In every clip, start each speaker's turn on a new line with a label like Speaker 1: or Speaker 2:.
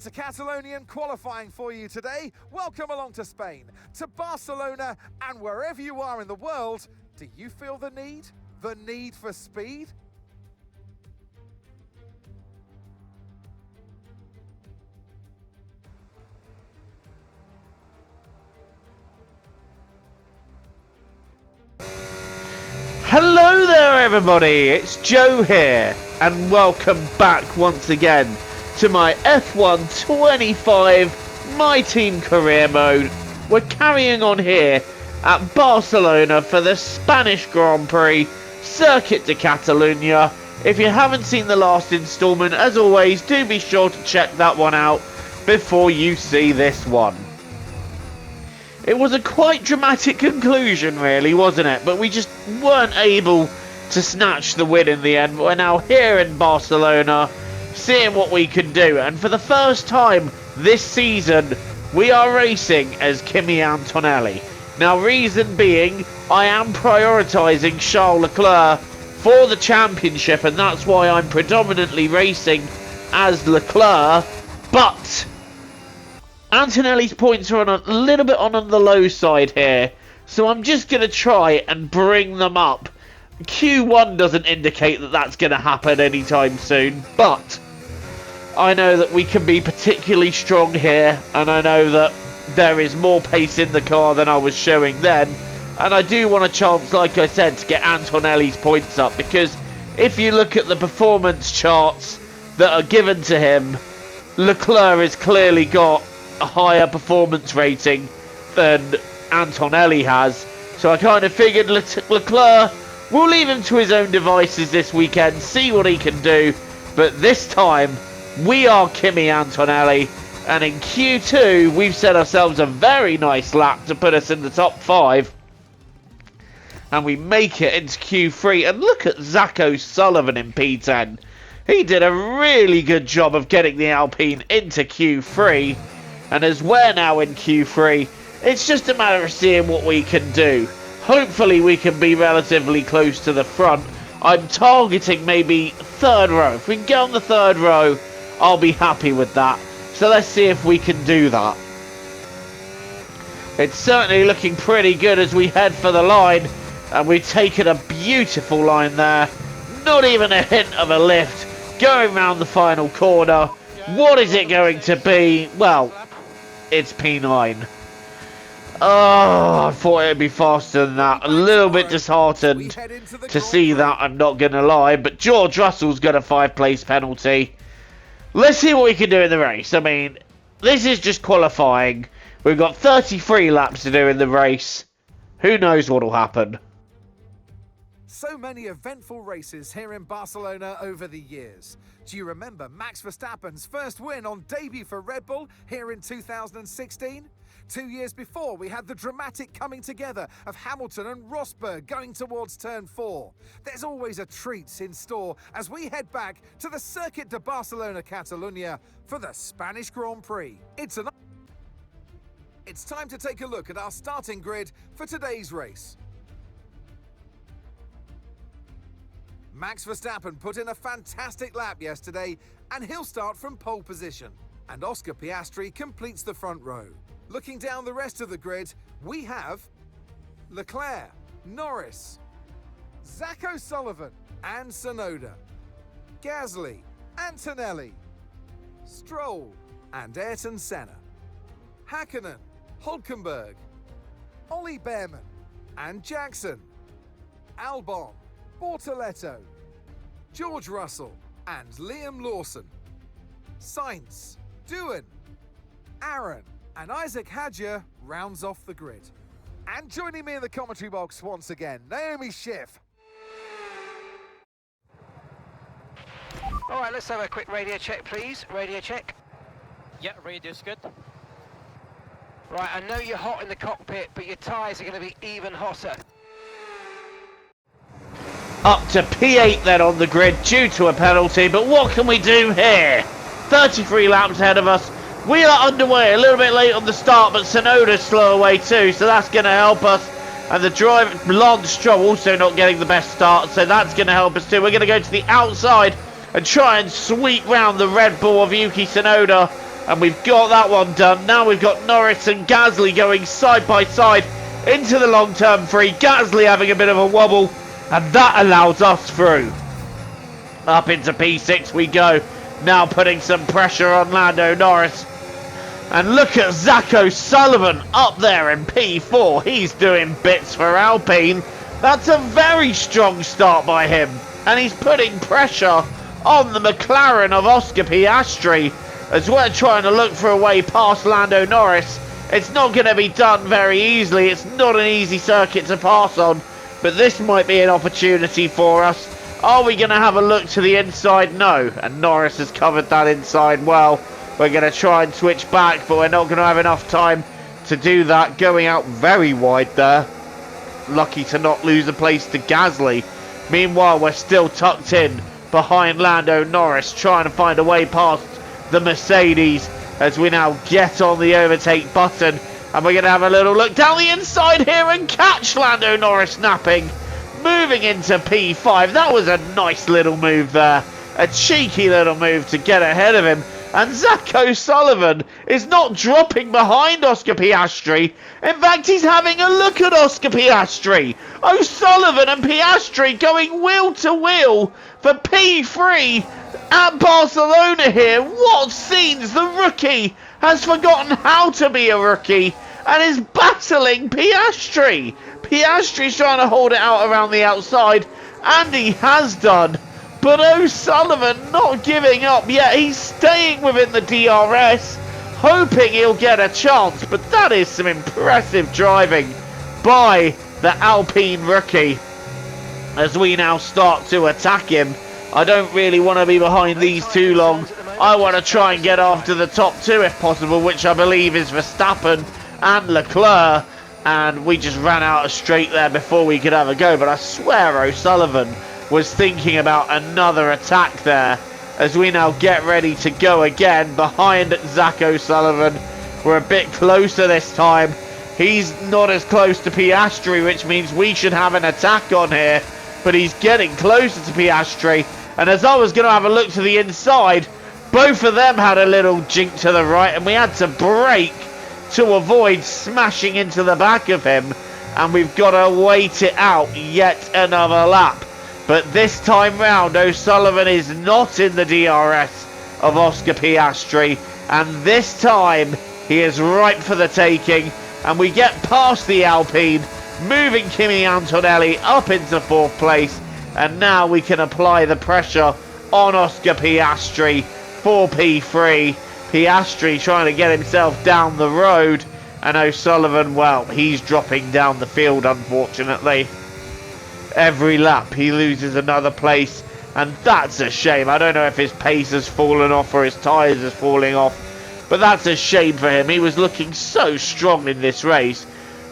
Speaker 1: It's a Catalonian qualifying for you today. Welcome along to Spain, to Barcelona, and wherever you are in the world, do you feel the need? The need for speed?
Speaker 2: Hello there everybody, it's Joe here, and welcome back once again to my F1 25 My Team Career Mode. We're carrying on here at Barcelona for the Spanish Grand Prix, Circuit de Catalunya. If you haven't seen the last instalment, as always, do be sure to check that one out before you see this one. It was a quite dramatic conclusion, really, wasn't it? But we just weren't able to snatch the win in the end. We're now here in Barcelona, seeing what we can do. And for the first time this season, we are racing as Kimi Antonelli. Now, reason being, I am prioritising Charles Leclerc for the championship, and that's why I'm predominantly racing as Leclerc. But Antonelli's points are on a little bit on the low side here, so I'm just going to try and bring them up. Q1 doesn't indicate that that's going to happen anytime soon, but I know that we can be particularly strong here, and I know that there is more pace in the car than I was showing then, and I do want a chance, like I said, to get Antonelli's points up, because if you look at the performance charts that are given to him, Leclerc has clearly got a higher performance rating than Antonelli has, so I kind of figured Leclerc, we'll leave him to his own devices this weekend, see what he can do, but this time we are Kimi Antonelli, and in Q2 we've set ourselves a very nice lap to put us in the top 5, and we make it into Q3. And look at Zak O'Sullivan in P10. He did a really good job of getting the Alpine into Q3. And as we're now in Q3, it's just a matter of seeing what we can do. Hopefully we can be relatively close to the front. I'm targeting maybe third row. If we can get on the third row, I'll be happy with that. So let's see if we can do that. It's certainly looking pretty good as we head for the line. And we've taken a beautiful line there. Not even a hint of a lift. Going round the final corner. What is it going to be? Well, it's P9. Oh, I thought it'd be faster than that. A little bit disheartened to see that, I'm not going to lie. But George Russell's got a 5-place penalty. Let's see what we can do in the race. I mean, this is just qualifying. We've got 33 laps to do in the race. Who knows what will happen?
Speaker 1: So many eventful races here in Barcelona over the years. Do you remember Max Verstappen's first win on debut for Red Bull here in 2016? 2 years before, we had the dramatic coming together of Hamilton and Rosberg going towards turn 4. There's always a treat in store as we head back to the Circuit de Barcelona Catalunya for the Spanish Grand Prix. It's time to take a look at our starting grid for today's race. Max Verstappen put in a fantastic lap yesterday, and he'll start from pole position. And Oscar Piastri completes the front row. Looking down the rest of the grid, we have Leclerc, Norris, Zak O'Sullivan and Tsunoda, Gasly, Antonelli, Stroll and Ayrton Senna, Hakkinen, Hülkenberg, Ollie Bearman and Jackson, Albon, Bortoleto, George Russell and Liam Lawson, Sainz, Doohan, Aaron and Isaac Hadjar rounds off the grid. And joining me in the commentary box once again, Naomi Schiff.
Speaker 3: All right, let's have a quick radio check, please. Radio check.
Speaker 4: Yeah, radio's good.
Speaker 3: Right, I know you're hot in the cockpit, but your tyres are going to be even hotter.
Speaker 2: Up to P8 then on the grid due to a penalty, but what can we do here? 33 laps ahead of us. We are underway, a little bit late on the start, but Tsunoda's slow away too, so that's going to help us. And the driver, Lance Stroll, also not getting the best start, so that's going to help us too. We're going to go to the outside and try and sweep round the Red Bull of Yuki Tsunoda. And we've got that one done. Now we've got Norris and Gasly going side by side into the long-term free. Gasly having a bit of a wobble, and that allows us through. Up into P6 we go. Now putting some pressure on Lando Norris. And look at Zak O'Sullivan up there in P4. He's doing bits for Alpine. That's a very strong start by him. And he's putting pressure on the McLaren of Oscar Piastri as we're trying to look for a way past Lando Norris. It's not going to be done very easily. It's not an easy circuit to pass on. But this might be an opportunity for us. Are we going to have a look to the inside? No. And Norris has covered that inside well. We're going to try and switch back, but we're not going to have enough time to do that. Going out very wide there. Lucky to not lose a place to Gasly. Meanwhile, we're still tucked in behind Lando Norris, trying to find a way past the Mercedes as we now get on the overtake button. And we're going to have a little look down the inside here and catch Lando Norris napping. Moving into P5. That was a nice little move there. A cheeky little move to get ahead of him. And Zak O'Sullivan is not dropping behind Oscar Piastri. In fact, he's having a look at Oscar Piastri. O'Sullivan and Piastri going wheel to wheel for P3 at Barcelona here. What scenes! The rookie has forgotten how to be a rookie and is battling Piastri. Piastri's trying to hold it out around the outside, and he has done. But O'Sullivan not giving up yet. He's staying within the DRS, hoping he'll get a chance. But that is some impressive driving by the Alpine rookie. As we now start to attack him. I don't really want to be behind these too long. I want to try and get after the top two if possible, which I believe is Verstappen and Leclerc. And we just ran out of straight there before we could have a go. But I swear O'Sullivan was thinking about another attack there as we now get ready to go again behind Zak O'Sullivan. We're a bit closer this time. He's not as close to Piastri, which means we should have an attack on here, but he's getting closer to Piastri. And as I was going to have a look to the inside, both of them had a little jink to the right, and we had to brake to avoid smashing into the back of him. And we've got to wait it out yet another lap. But this time round, O'Sullivan is not in the DRS of Oscar Piastri. And this time, he is ripe for the taking. And we get past the Alpine, moving Kimi Antonelli up into 4th place. And now we can apply the pressure on Oscar Piastri for P3. Piastri trying to get himself down the road. And O'Sullivan, well, he's dropping down the field, unfortunately. Every lap he loses another place, and that's a shame. I don't know if his pace has fallen off or his tyres are falling off, but that's a shame for him. He was looking so strong in this race,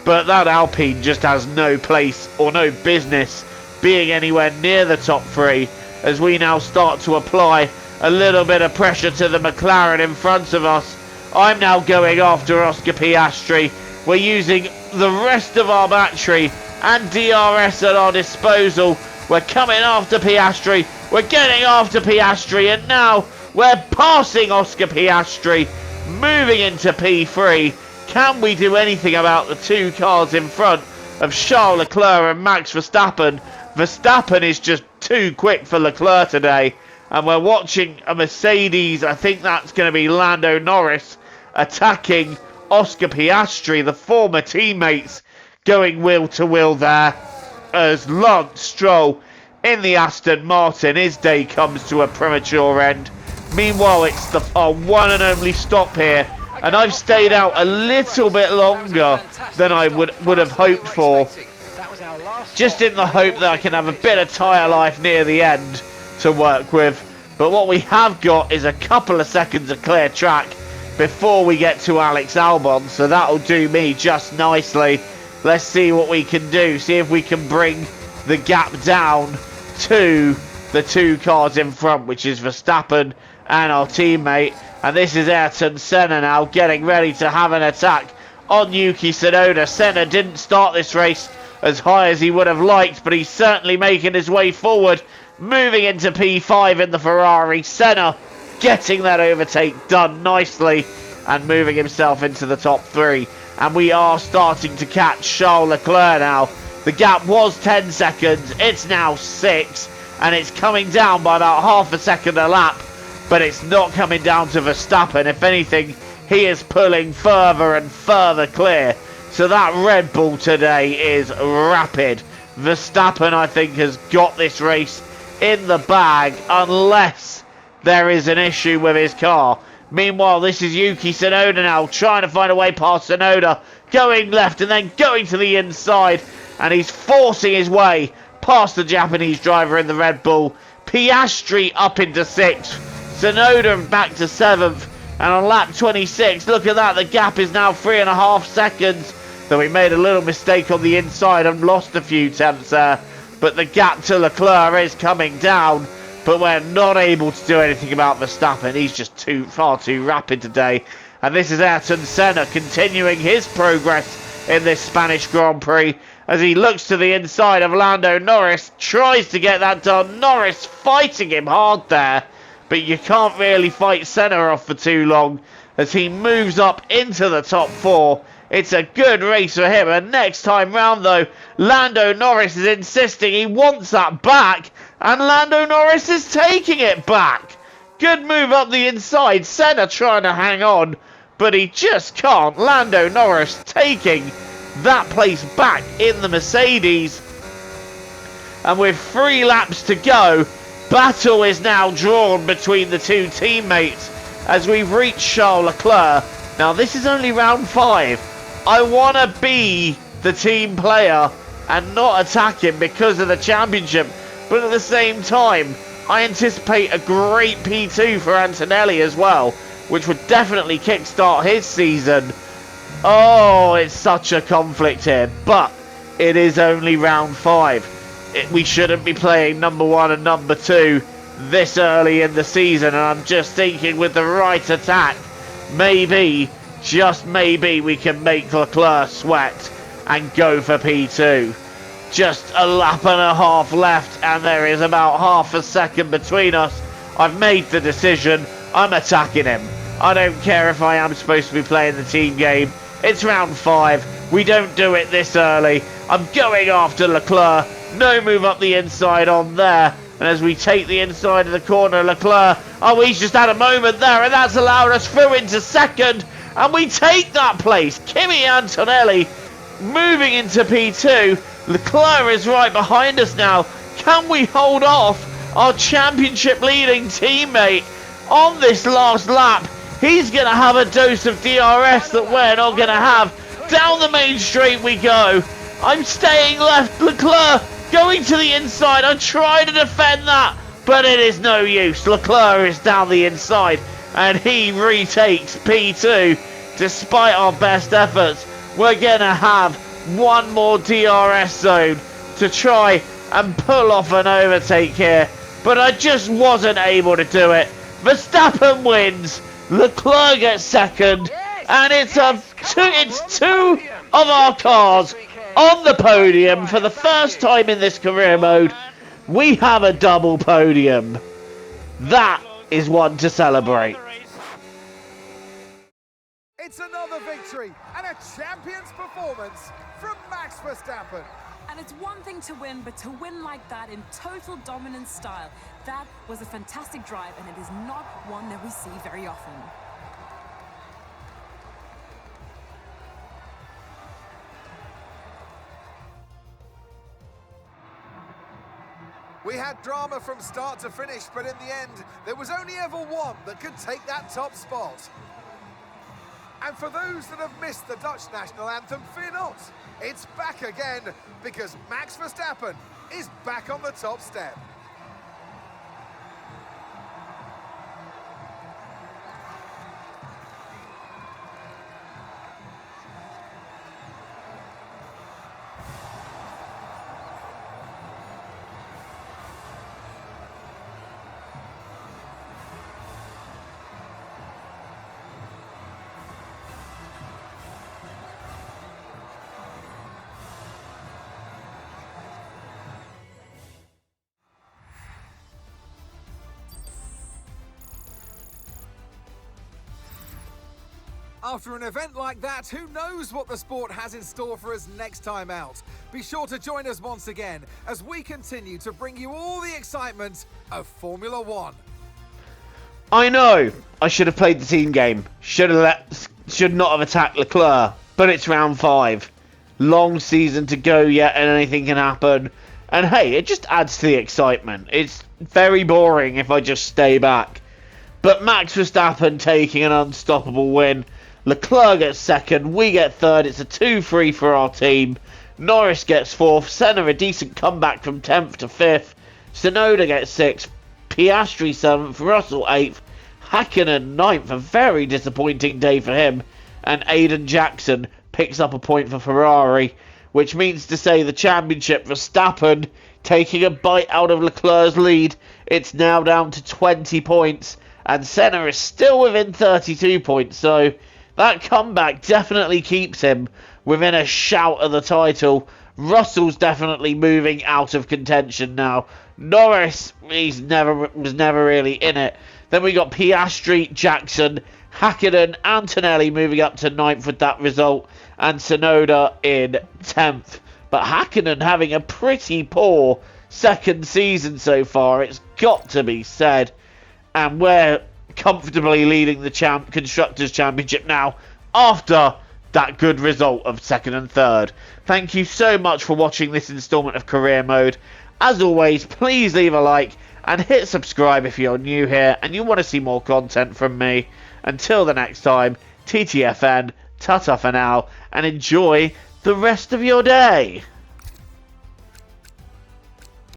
Speaker 2: but that Alpine just has no place or no business being anywhere near the top three as we now start to apply a little bit of pressure to the McLaren in front of us. I'm now going after Oscar Piastri. We're using the rest of our battery and DRS at our disposal. We're coming after Piastri. We're getting after Piastri, and now we're passing Oscar Piastri, moving into P3. Can we do anything about the two cars in front of Charles Leclerc and Max Verstappen? Verstappen is just too quick for Leclerc today, and we're watching a Mercedes. I think that's going to be Lando Norris attacking Oscar Piastri, the former teammates, going wheel to wheel there as Lance Stroll in the Aston Martin. His day comes to a premature end. Meanwhile, it's our one and only stop here, and I've stayed out a little bit longer than I would have hoped for, just in the hope that I can have a bit of tyre life near the end to work with. But what we have got is a couple of seconds of clear track before we get to Alex Albon, so that'll do me just nicely. Let's see what we can do. See if we can bring the gap down to the two cars in front, which is Verstappen and our teammate. And this is Ayrton Senna now getting ready to have an attack on Yuki Tsunoda. Senna didn't start this race as high as he would have liked, but he's certainly making his way forward, moving into P5 in the Ferrari. Senna getting that overtake done nicely and moving himself into the top 3. And we are starting to catch Charles Leclerc now. The gap was 10 seconds, it's now 6, and it's coming down by about half a second a lap, but it's not coming down to Verstappen. If anything, he is pulling further and further clear. So that Red Bull today is rapid. Verstappen, I think, has got this race in the bag, unless there is an issue with his car. Meanwhile, this is Yuki Tsunoda now, trying to find a way past Tsunoda, going left and then going to the inside, and he's forcing his way past the Japanese driver in the Red Bull. Piastri up into 6th, Tsunoda back to 7th, and on lap 26, look at that, the gap is now 3.5 seconds, though he made a little mistake on the inside and lost a few tenths there, but the gap to Leclerc is coming down. But we're not able to do anything about Verstappen. He's just far too rapid today. And this is Ayrton Senna continuing his progress in this Spanish Grand Prix as he looks to the inside of Lando Norris, tries to get that done. Norris fighting him hard there, but you can't really fight Senna off for too long as he moves up into the top 4. It's a good race for him, and next time round though, Lando Norris is insisting he wants that back, and Lando Norris is taking it back. Good move up the inside, Senna trying to hang on, but he just can't. Lando Norris taking that place back in the Mercedes, and with 3 laps to go, battle is now drawn between the 2 teammates as we've reached Charles Leclerc. Now this is only round 5. I want to be the team player and not attack him because of the championship, but at the same time I anticipate a great P2 for Antonelli as well, which would definitely kickstart his season. Oh, it's such a conflict here, but it is only round 5. We shouldn't be playing number 1 and number 2 this early in the season, and I'm just thinking with the right attack, maybe, just maybe, we can make Leclerc sweat and go for P2. Just a lap and a half left, and there is about half a second between us. I've made the decision. I'm attacking him. I don't care if I am supposed to be playing the team game. It's round 5. We don't do it this early. I'm going after Leclerc. No move up the inside on there. And as we take the inside of the corner, Leclerc, oh, he's just had a moment there, and that's allowed us through into second. And we take that place. Kimi Antonelli moving into P2. Leclerc is right behind us now. Can we hold off our championship leading teammate on this last lap? He's going to have a dose of DRS that we're not going to have. Down the main straight we go. I'm staying left. Leclerc going to the inside. I try to defend that, but it is no use. Leclerc is down the inside, and he retakes P2. Despite our best efforts, we're going to have one more DRS zone to try and pull off an overtake here, but I just wasn't able to do it. Verstappen wins, Leclerc gets second, and it's two of our cars on the podium for the first time in this career mode. We have a double podium. That is one to celebrate.
Speaker 1: It's another victory and a champion's performance from Max Verstappen.
Speaker 5: And it's one thing to win, but to win like that in total dominance style, that was a fantastic drive, and it is not one that we see very often.
Speaker 1: We had drama from start to finish, but in the end, there was only ever one that could take that top spot. And for those that have missed the Dutch national anthem, fear not. It's back again, because Max Verstappen is back on the top step. After an event like that, who knows what the sport has in store for us next time out? Be sure to join us once again as we continue to bring you all the excitement of Formula One.
Speaker 2: I know I should have played the team game. Should not have attacked Leclerc. But it's round 5. Long season to go yet, and anything can happen. And hey, it just adds to the excitement. It's very boring if I just stay back. But Max Verstappen taking an unstoppable win. Leclerc gets second, we get third. It's a 2-3 for our team. Norris gets fourth. Senna a decent comeback from 10th to 5th. Tsunoda gets 6th. Piastri 7th. Russell 8th. Hakkinen 9th. A very disappointing day for him. And Aiden Jackson picks up a point for Ferrari. Which means to say the championship, Verstappen taking a bite out of Leclerc's lead. It's now down to 20 points. And Senna is still within 32 points. So that comeback definitely keeps him within a shout of the title. Russell's definitely moving out of contention now. Norris, was never really in it. Then we got Piastri, Jackson, Hakkinen, Antonelli moving up to 9th with that result. And Tsunoda in 10th. But Hakkinen having a pretty poor second season so far, it's got to be said. And we're comfortably leading the Constructors' Championship now after that good result of 2nd and 3rd. Thank you so much for watching this instalment of Career Mode. As always, please leave a like and hit subscribe if you're new here and you want to see more content from me. Until the next time, TTFN, ta-ta for now, and enjoy the rest of your day.